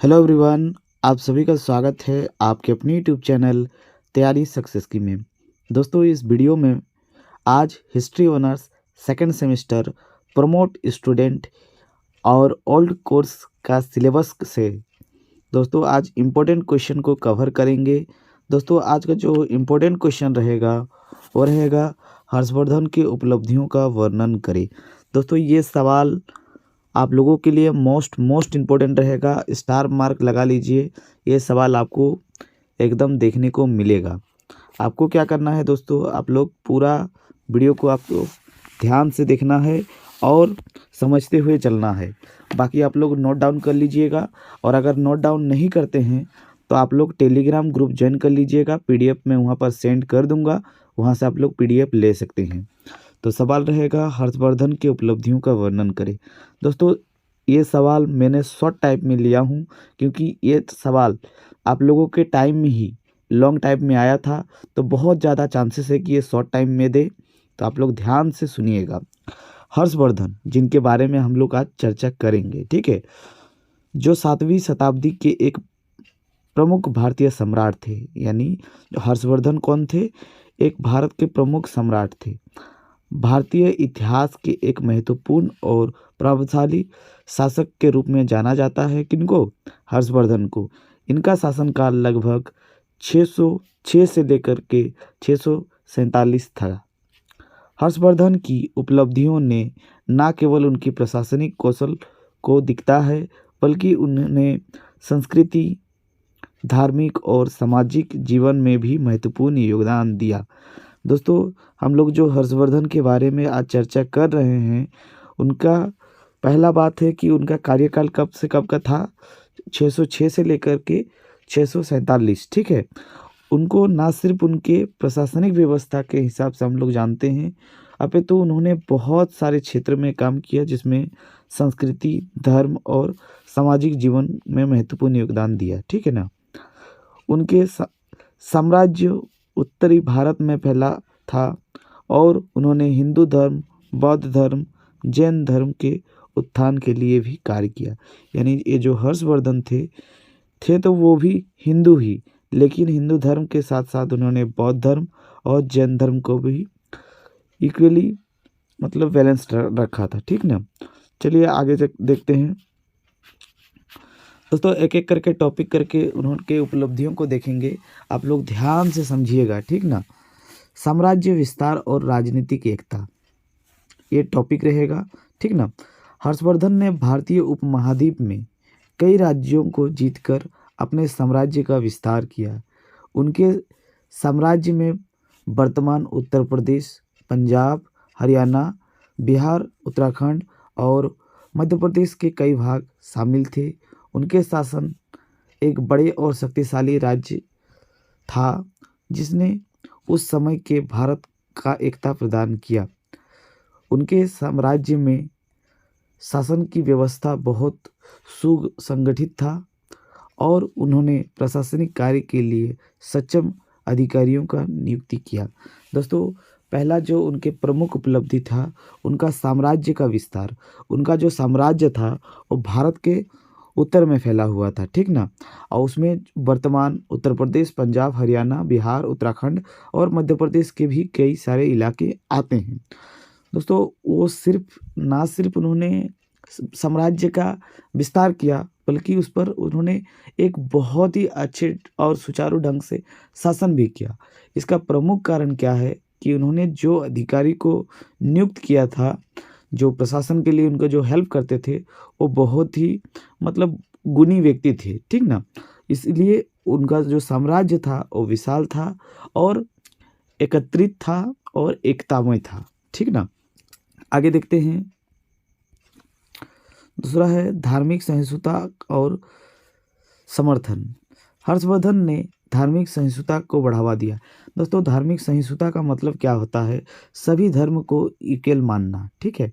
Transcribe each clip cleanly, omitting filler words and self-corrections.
Hello everyone, आप सभी का स्वागत है आपके अपने यूट्यूब चैनल तैयारी सक्सेस की में। दोस्तों, इस वीडियो में आज history honours second semester promote student और ओल्ड कोर्स का सिलेबस से दोस्तों आज इम्पोर्टेंट क्वेश्चन को कवर करेंगे। दोस्तों, आज का जो इम्पोर्टेंट क्वेश्चन रहेगा वो रहेगा हर्षवर्धन की उपलब्धियों का वर्णन करें। दोस्तों, ये सवाल आप लोगों के लिए मोस्ट इम्पोर्टेंट रहेगा। स्टार मार्क लगा लीजिए, ये सवाल आपको एकदम देखने को मिलेगा। आपको क्या करना है दोस्तों, आप लोग पूरा वीडियो को आपको ध्यान से देखना है और समझते हुए चलना है। बाकी आप लोग नोट डाउन कर लीजिएगा, और अगर नोट डाउन नहीं करते हैं तो आप लोग टेलीग्राम ग्रुप ज्वाइन कर लीजिएगा। पीडीएफ मैं वहाँ पर सेंड कर दूँगा, वहाँ से आप लोग पीडीएफ ले सकते हैं। तो सवाल रहेगा हर्षवर्धन के उपलब्धियों का वर्णन करें। दोस्तों, ये सवाल मैंने शॉर्ट टाइप में लिया हूँ क्योंकि ये सवाल आप लोगों के टाइम में ही लॉन्ग टाइप में आया था, तो बहुत ज़्यादा चांसेस है कि ये शॉर्ट टाइम में दे। तो आप लोग ध्यान से सुनिएगा। हर्षवर्धन, जिनके बारे में हम लोग आज चर्चा करेंगे, ठीक है, जो 7वीं शताब्दी के एक प्रमुख भारतीय सम्राट थे। यानी हर्षवर्धन कौन थे? एक भारत के प्रमुख सम्राट थे। भारतीय इतिहास के एक महत्वपूर्ण और प्रभावशाली शासक के रूप में जाना जाता है। किनको? हर्षवर्धन को। इनका शासनकाल लगभग 606 से लेकर के 647 था। हर्षवर्धन की उपलब्धियों ने न केवल उनकी प्रशासनिक कौशल को दिखता है, बल्कि उन्होंने संस्कृति, धार्मिक और सामाजिक जीवन में भी महत्वपूर्ण योगदान दिया। दोस्तों, हम लोग जो हर्षवर्धन के बारे में आज चर्चा कर रहे हैं, उनका पहला बात है कि उनका कार्यकाल कब से कब का था? 606 से लेकर के 647, ठीक है। उनको ना सिर्फ उनके प्रशासनिक व्यवस्था के हिसाब से हम लोग जानते हैं, अपितु उन्होंने बहुत सारे क्षेत्र में काम किया जिसमें संस्कृति, धर्म और सामाजिक जीवन में महत्वपूर्ण योगदान दिया, ठीक है ना। उनके साम्राज्य उत्तरी भारत में फैला था और उन्होंने हिंदू धर्म, बौद्ध धर्म, जैन धर्म के उत्थान के लिए भी कार्य किया। यानी ये जो हर्षवर्धन थे तो वो भी हिंदू ही, लेकिन हिंदू धर्म के साथ साथ उन्होंने बौद्ध धर्म और जैन धर्म को भी इक्वली मतलब बैलेंस रखा था, ठीक ना। चलिए आगे देखते हैं दोस्तों, एक एक करके टॉपिक करके उनके उपलब्धियों को देखेंगे। आप लोग ध्यान से समझिएगा, ठीक ना। साम्राज्य विस्तार और राजनीतिक एकता, ये टॉपिक रहेगा, ठीक ना। हर्षवर्धन ने भारतीय उपमहाद्वीप में कई राज्यों को जीतकर अपने साम्राज्य का विस्तार किया। उनके साम्राज्य में वर्तमान उत्तर प्रदेश, पंजाब, हरियाणा, बिहार, उत्तराखंड और मध्य प्रदेश के कई भाग शामिल थे। उनके शासन एक बड़े और शक्तिशाली राज्य था जिसने उस समय के भारत का एकता प्रदान किया। उनके साम्राज्य में शासन की व्यवस्था बहुत सुसंगठित था और उन्होंने प्रशासनिक कार्य के लिए सक्षम अधिकारियों का नियुक्ति किया। दोस्तों, पहला जो उनके प्रमुख उपलब्धि था उनका साम्राज्य का विस्तार। उनका जो साम्राज्य था वो भारत के उत्तर में फैला हुआ था, ठीक ना। और उसमें वर्तमान उत्तर प्रदेश, पंजाब, हरियाणा, बिहार, उत्तराखंड और मध्य प्रदेश के भी कई सारे इलाके आते हैं। दोस्तों, वो ना सिर्फ उन्होंने साम्राज्य का विस्तार किया, बल्कि उस पर उन्होंने एक बहुत ही अच्छे और सुचारू ढंग से शासन भी किया। इसका प्रमुख कारण क्या है कि उन्होंने जो अधिकारी को नियुक्त किया था, जो प्रशासन के लिए उनको जो हेल्प करते थे, वो बहुत ही मतलब गुणी व्यक्ति थे, ठीक ना। इसलिए उनका जो साम्राज्य था वो विशाल था और एकत्रित था और एकतामय था, ठीक ना। आगे देखते हैं। दूसरा है धार्मिक सहिष्णुता और समर्थन। हर्षवर्धन ने धार्मिक सहिष्णुता को बढ़ावा दिया। दोस्तों, धार्मिक सहिष्णुता का मतलब क्या होता है? सभी धर्म को इक्वल मानना, ठीक है।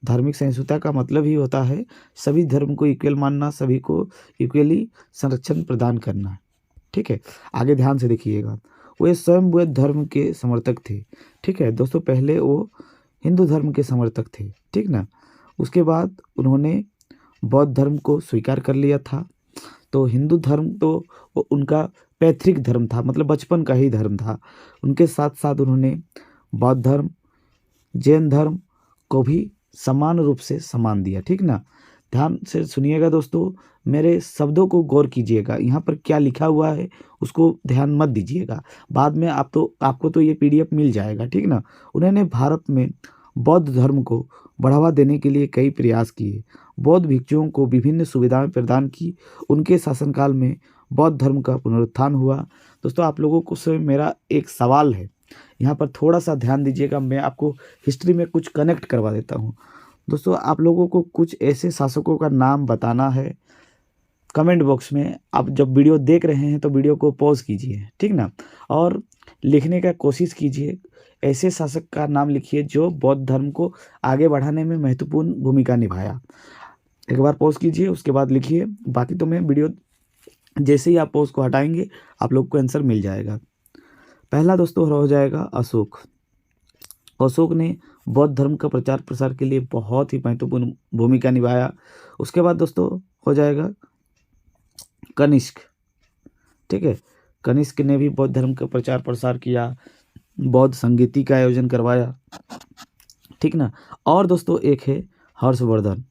धार्मिक सहिष्णुता का मतलब ही होता है सभी धर्म को इक्वल मानना, सभी को इक्वली संरक्षण प्रदान करना, ठीक है। आगे ध्यान से देखिएगा। वे स्वयं बौद्ध धर्म के समर्थक थे, ठीक है। दोस्तों, पहले वो हिंदू धर्म के समर्थक थे, ठीक ना। उसके बाद उन्होंने बौद्ध धर्म को स्वीकार कर लिया था। तो हिंदू धर्म तो वो उनका पैतृक धर्म था, मतलब बचपन का ही धर्म था। उनके साथ साथ उन्होंने बौद्ध धर्म, जैन धर्म को भी समान रूप से सम्मान दिया, ठीक ना। ध्यान से सुनिएगा दोस्तों, मेरे शब्दों को गौर कीजिएगा, यहाँ पर क्या लिखा हुआ है उसको ध्यान मत दीजिएगा। बाद में आपको तो ये पीडीएफ मिल जाएगा, ठीक ना। उन्होंने भारत में बौद्ध धर्म को बढ़ावा देने के लिए कई प्रयास किए। बौद्ध भिक्षुओं को विभिन्न सुविधाएं प्रदान की। उनके शासनकाल में बौद्ध धर्म का पुनरुत्थान हुआ। दोस्तों, आप लोगों को से मेरा एक सवाल है, यहाँ पर थोड़ा सा ध्यान दीजिएगा। मैं आपको हिस्ट्री में कुछ कनेक्ट करवा देता हूँ। दोस्तों, आप लोगों को कुछ ऐसे शासकों का नाम बताना है कमेंट बॉक्स में। आप जब वीडियो देख रहे हैं तो वीडियो को पॉज कीजिए, ठीक ना, और लिखने का कोशिश कीजिए। ऐसे शासक का नाम लिखिए जो बौद्ध धर्म को आगे बढ़ाने में महत्वपूर्ण भूमिका निभाया। एक बार पॉज कीजिए, उसके बाद लिखिए। बाकी तो मैं वीडियो जैसे ही आप पॉज को हटाएंगे आप लोग को आंसर मिल जाएगा। पहला दोस्तों हो जाएगा अशोक। अशोक ने बौद्ध धर्म का प्रचार प्रसार के लिए बहुत ही महत्वपूर्ण भूमिका निभाया। उसके बाद दोस्तों हो जाएगा कनिष्क, ठीक है। कनिष्क ने भी बौद्ध धर्म का प्रचार प्रसार किया, बौद्ध संगीति का आयोजन करवाया, ठीक ना। और दोस्तों एक है हर्षवर्धन।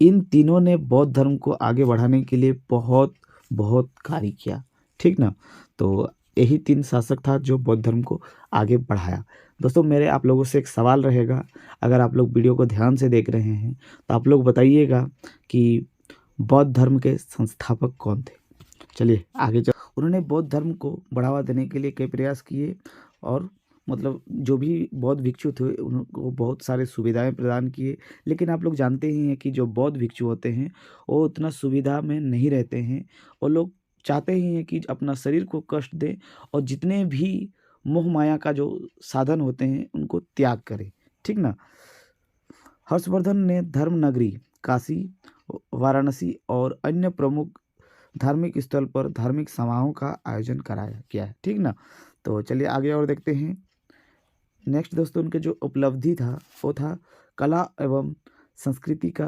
इन तीनों ने बौद्ध धर्म को आगे बढ़ाने के लिए बहुत बहुत कार्य किया, ठीक ना। तो यही 3 शासक था जो बौद्ध धर्म को आगे बढ़ाया। दोस्तों, मेरे आप लोगों से एक सवाल रहेगा, अगर आप लोग वीडियो को ध्यान से देख रहे हैं तो आप लोग बताइएगा कि बौद्ध धर्म के संस्थापक कौन थे। चलिए आगे चल। उन्होंने बौद्ध धर्म को बढ़ावा देने के लिए कई प्रयास किए और मतलब जो भी बौद्ध भिक्षु थे उनको बहुत सारे सुविधाएं प्रदान किए। लेकिन आप लोग जानते ही हैं कि जो बौद्ध भिक्षु होते हैं वो उतना सुविधा में नहीं रहते हैं। वो लोग चाहते ही हैं कि अपना शरीर को कष्ट दें और जितने भी मोह माया का जो साधन होते हैं उनको त्याग करें, ठीक ना। हर्षवर्धन ने धर्म नगरी काशी, वाराणसी और अन्य प्रमुख धार्मिक स्थल पर धार्मिक समारोहों का आयोजन कराया किया है, ठीक ना। तो चलिए आगे और देखते हैं। नेक्स्ट दोस्तों, उनके जो उपलब्धि था वो था कला एवं संस्कृति का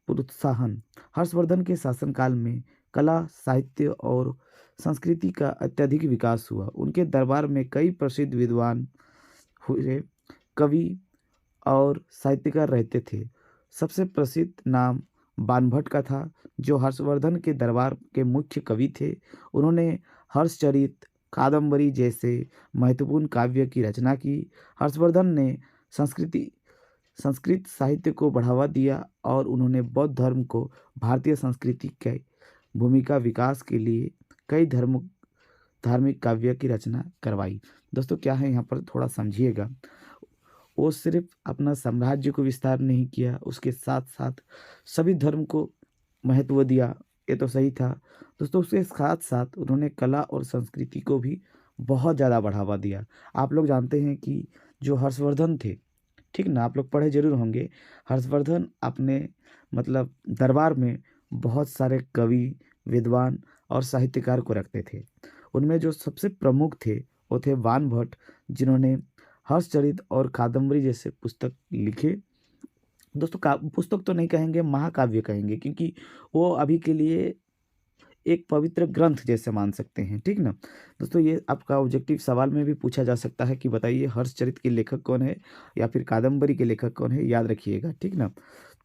प्रोत्साहन। हर्षवर्धन के शासनकाल में कला, साहित्य और संस्कृति का अत्यधिक विकास हुआ। उनके दरबार में कई प्रसिद्ध विद्वान हुए, कवि और साहित्यकार रहते थे। सबसे प्रसिद्ध नाम बाणभट्ट का था, जो हर्षवर्धन के दरबार के मुख्य कवि थे। उन्होंने हर्षचरित, कादम्बरी जैसे महत्वपूर्ण काव्य की रचना की। हर्षवर्धन ने संस्कृत साहित्य को बढ़ावा दिया और उन्होंने बौद्ध धर्म को भारतीय संस्कृति के भूमिका विकास के लिए कई धार्मिक काव्य की रचना करवाई। दोस्तों, क्या है यहाँ पर थोड़ा समझिएगा। वो सिर्फ अपना साम्राज्य को विस्तार नहीं किया, उसके साथ साथ सभी धर्म को महत्व दिया, ये तो सही था दोस्तों। उसके साथ साथ उन्होंने कला और संस्कृति को भी बहुत ज़्यादा बढ़ावा दिया। आप लोग जानते हैं कि जो हर्षवर्धन थे, ठीक ना, आप लोग पढ़े जरूर होंगे। हर्षवर्धन अपने मतलब दरबार में बहुत सारे कवि, विद्वान और साहित्यकार को रखते थे। उनमें जो सबसे प्रमुख थे वो थे बाणभट्ट, जिन्होंने हर्षचरित और कादम्बरी जैसे पुस्तक लिखे। दोस्तों, पुस्तक तो नहीं कहेंगे, महाकाव्य कहेंगे, क्योंकि वो अभी के लिए एक पवित्र ग्रंथ जैसे मान सकते हैं, ठीक ना। दोस्तों, ये आपका ऑब्जेक्टिव सवाल में भी पूछा जा सकता है कि बताइए हर्षचरित के लेखक कौन है या फिर कादम्बरी के लेखक कौन है, याद रखिएगा, ठीक ना।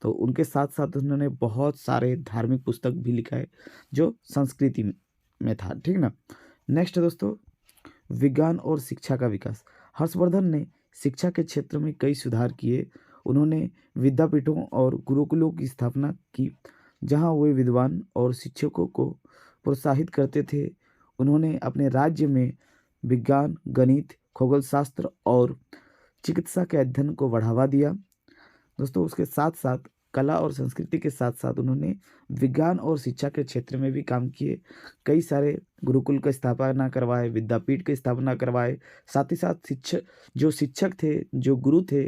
तो उनके साथ साथ उन्होंने बहुत सारे धार्मिक पुस्तक भी लिखा है जो संस्कृति में था, ठीक ना। नेक्स्ट दोस्तों, विज्ञान और शिक्षा का विकास। हर्षवर्धन ने शिक्षा के क्षेत्र में कई सुधार किए। उन्होंने विद्यापीठों और गुरुकुलों की स्थापना की, जहां वे विद्वान और शिक्षकों को प्रोत्साहित करते थे। उन्होंने अपने राज्य में विज्ञान, गणित, खगोल शास्त्र और चिकित्सा के अध्ययन को बढ़ावा दिया। दोस्तों, उसके साथ साथ कला और संस्कृति के साथ साथ उन्होंने विज्ञान और शिक्षा के क्षेत्र में भी काम किए। कई सारे गुरुकुल का स्थापना करवाए, विद्यापीठ की स्थापना करवाए। साथ ही साथ जो शिक्षक थे, जो गुरु थे,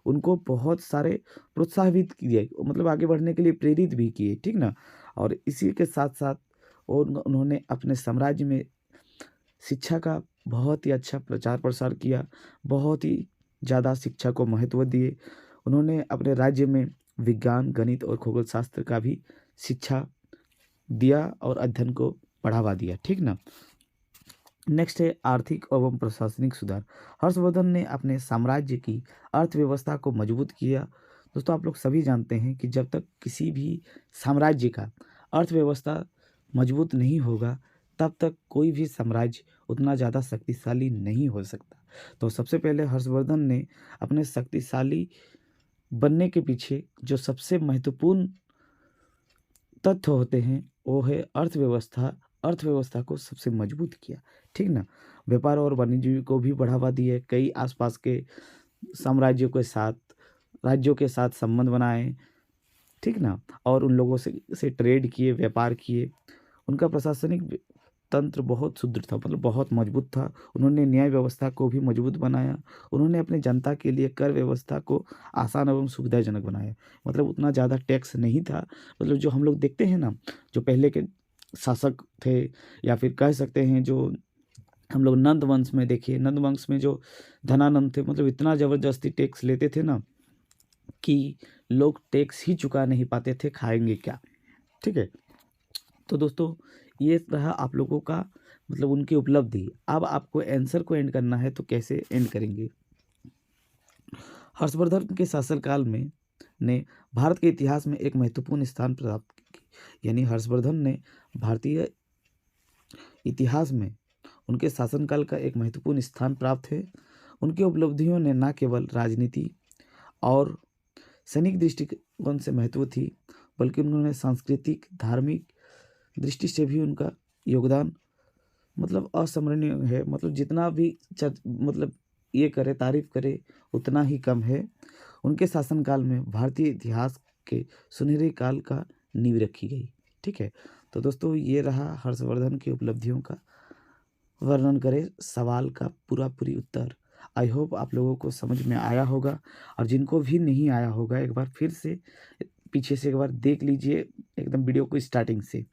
उनको बहुत सारे प्रोत्साहित किए, मतलब आगे बढ़ने के लिए प्रेरित भी किए, ठीक ना। और इसी के साथ साथ उन्होंने अपने साम्राज्य में शिक्षा का बहुत ही अच्छा प्रचार प्रसार किया, बहुत ही ज़्यादा शिक्षा को महत्व दिए। उन्होंने अपने राज्य में विज्ञान, गणित और खगोल शास्त्र का भी शिक्षा दिया और अध्ययन को बढ़ावा दिया। ठीक ना। नेक्स्ट है आर्थिक एवं प्रशासनिक सुधार। हर्षवर्धन ने अपने साम्राज्य की अर्थव्यवस्था को मजबूत किया। दोस्तों आप लोग सभी जानते हैं कि जब तक किसी भी साम्राज्य का अर्थव्यवस्था मजबूत नहीं होगा तब तक कोई भी साम्राज्य उतना ज़्यादा शक्तिशाली नहीं हो सकता। तो सबसे पहले हर्षवर्धन ने अपने शक्तिशाली बनने के पीछे जो सबसे महत्वपूर्ण तथ्य होते हैं वो है अर्थव्यवस्था को सबसे मजबूत किया। ठीक ना। व्यापार और वाणिज्य को भी बढ़ावा दिए। कई आसपास के साम्राज्यों के साथ राज्यों के साथ संबंध बनाए। ठीक ना। और उन लोगों से ट्रेड किए, व्यापार किए। उनका प्रशासनिक तंत्र बहुत सुदृढ़ था, मतलब बहुत मजबूत था। उन्होंने न्याय व्यवस्था को भी मजबूत बनाया। उन्होंने अपनी जनता के लिए कर व्यवस्था को आसान एवं सुविधाजनक बनाया। मतलब उतना ज़्यादा टैक्स नहीं था। मतलब जो हम लोग देखते हैं ना, जो पहले के शासक थे या फिर कह सकते हैं जो हम लोग नंद वंश में देखिए, नंद वंश में जो धनानंद थे, मतलब इतना ज़बरदस्ती टैक्स लेते थे ना कि लोग टैक्स ही चुका नहीं पाते थे, खाएंगे क्या। ठीक है। तो दोस्तों ये रहा आप लोगों का मतलब उनकी उपलब्धि। अब आपको आंसर को एंड करना है तो कैसे एंड करेंगे। हर्षवर्धन के शासनकाल में ने भारत के इतिहास में एक महत्वपूर्ण स्थान प्राप्त की। यानी हर्षवर्धन ने भारतीय इतिहास में उनके शासनकाल का एक महत्वपूर्ण स्थान प्राप्त है। उनकी उपलब्धियों ने न केवल राजनीति और सैनिक दृष्टिकोण से महत्व थी बल्कि उन्होंने सांस्कृतिक धार्मिक दृष्टि से भी उनका योगदान मतलब अस्मरणीय है। मतलब जितना भी मतलब ये करे तारीफ करे उतना ही कम है। उनके शासनकाल में भारतीय इतिहास के सुनहरे काल का नींव रखी गई। ठीक है। तो दोस्तों ये रहा हर्षवर्धन की उपलब्धियों का वर्णन करें सवाल का पूरी उत्तर। आई होप आप लोगों को समझ में आया होगा, और जिनको भी नहीं आया होगा एक बार फिर से पीछे से एक बार देख लीजिए एकदम वीडियो को स्टार्टिंग से।